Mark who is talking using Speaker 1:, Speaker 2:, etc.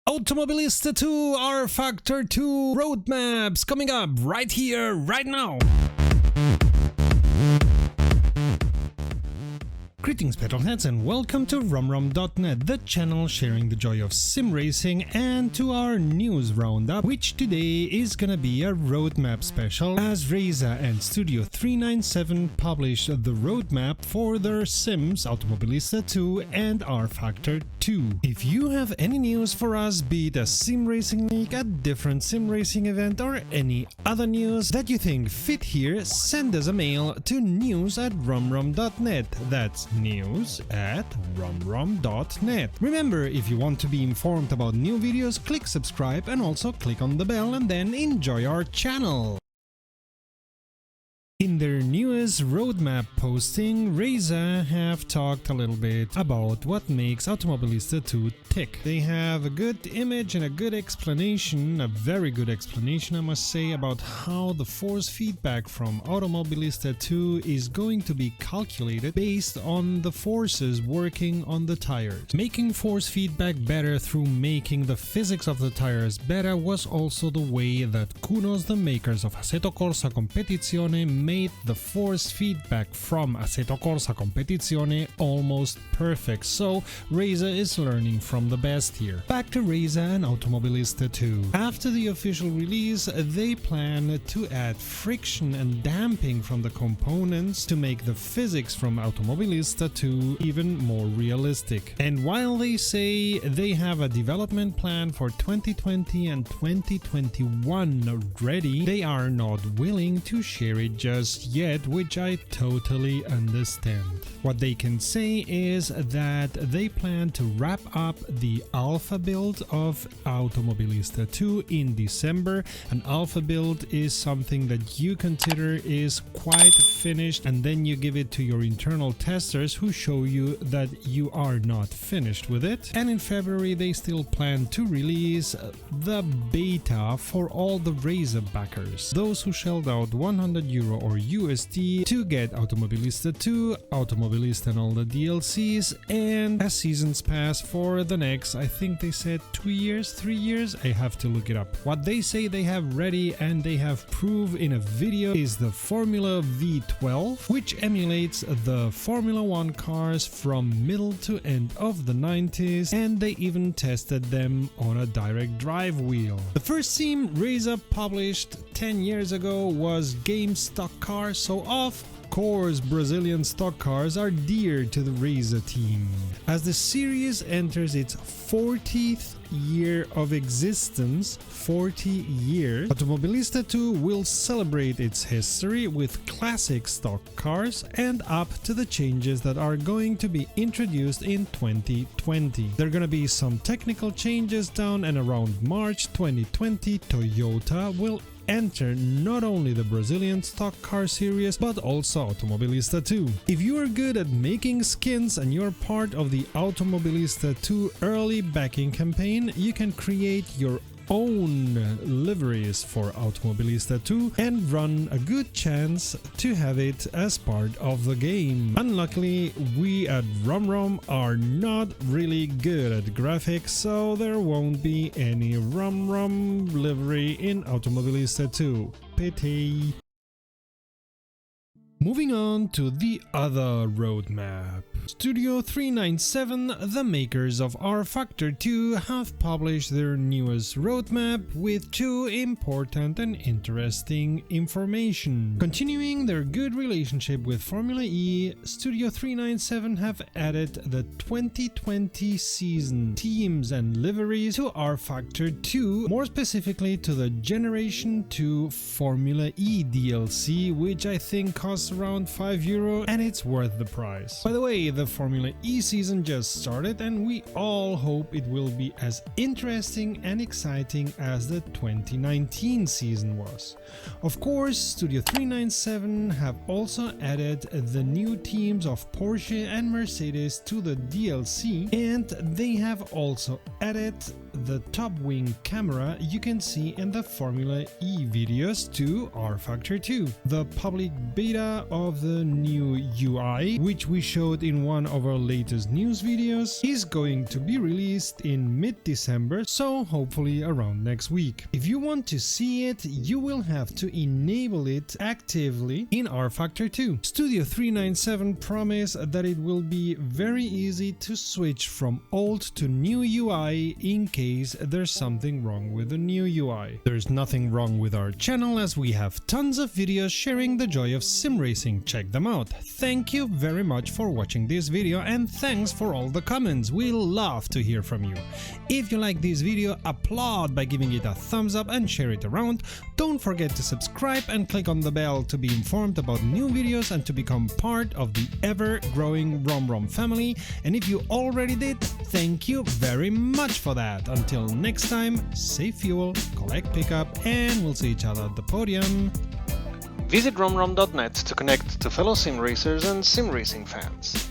Speaker 1: Automobilista 2 rFactor 2 roadmaps coming up right here, right now. Greetings petrolheads and welcome to roundup.net, the channel sharing the joy of sim racing, and to our news roundup, which today is gonna be a roadmap special as Reiza and Studio49 published the roadmap for their sims Automobilista 2 and rFactor 2. If you have any news for us, be it a sim racing league, a different sim racing event, or any other news that you think fit here, send us a mail to news@roundup.net. That's news@roundup.net. Remember, if you want to be informed about new videos, click subscribe and also click on the bell and then enjoy our channel. In their newest roadmap posting, Reiza have talked a little bit about what makes Automobilista 2 tick. They have a good image and a good explanation, a very good explanation I must say, about how the force feedback from Automobilista 2 is going to be calculated based on the forces working on the tires. Making force feedback better through making the physics of the tires better was also the way that Kunos, the makers of Assetto Corsa Competizione, made the force feedback from Assetto Corsa Competizione almost perfect, so Reiza is learning from the best here. Back to Reiza and Automobilista 2. After the official release, they plan to add friction and damping from the components to make the physics from Automobilista 2 even more realistic. And while they say they have a development plan for 2020 and 2021 ready, they are not willing to share it just yet, which I totally understand. What they can say is that they plan to wrap up the alpha build of Automobilista 2 in December. An alpha build is something that you consider is quite finished and then you give it to your internal testers who show you that you are not finished with it. And in February they still plan to release the beta for all the Reiza backers, those who shelled out €100 or USD to get Automobilista 2, Automobilista and all the DLCs, and a season's pass for the next, I think they said 2 years, 3 years, I have to look it up. What they say they have ready and they have proved in a video is the Formula V12, which emulates the Formula 1 cars from middle to end of the 90s, and they even tested them on a direct drive wheel. The first sim Reiza published 10 years ago was Game Stock Cars, so of course Brazilian stock cars are dear to the Reiza team. As the series enters its 40th year of existence, 40 years, Automobilista 2 will celebrate its history with classic stock cars and up to the changes that are going to be introduced in 2020. There are gonna be some technical changes down, and around March 2020 Toyota will enter not only the Brazilian stock car series but also Automobilista 2. If you are good at making skins and you're part of the Automobilista 2 early backing campaign, you can create your own liveries for Automobilista 2 and run a good chance to have it as part of the game. Unluckily, we at RumRum are not really good at graphics, so there won't be any RumRum livery in Automobilista 2. Pity. Moving on to the other roadmap. Studio49, the makers of rFactor 2, have published their newest roadmap with two important and interesting information. Continuing their good relationship with Formula E, Studio397 have added the 2020 season teams and liveries to rFactor 2, more specifically to the Generation 2 Formula E DLC, which I think costs around €5 and it's worth the price. By the way, the Formula E season just started and we all hope it will be as interesting and exciting as the 2019 season was. Of course, Studio397 have also added the new teams of Porsche and Mercedes to the DLC, and they have also added the top wing camera you can see in the Formula E videos to rFactor 2. The public beta of the new UI, which we showed in one of our latest news videos, is going to be released in mid-December, so hopefully around next week. If you want to see it, you will have to enable it actively in rFactor 2. Studio 397 promise that it will be very easy to switch from old to new UI in case there's something wrong with the new UI. There's nothing wrong with our channel as we have tons of videos sharing the joy of Simracing. Check them out. Thank you very much for watching this video and thanks for all the comments. We love to hear from you. If you like this video, applaud by giving it a thumbs up and share it around. Don't forget to subscribe and click on the bell to be informed about new videos and to become part of the ever-growing RomRom family. And if you already did, thank you very much for that. Until next time, save fuel, collect pickup, and we'll see each other at the podium.
Speaker 2: Visit romrom.net to connect to fellow sim racers and sim racing fans.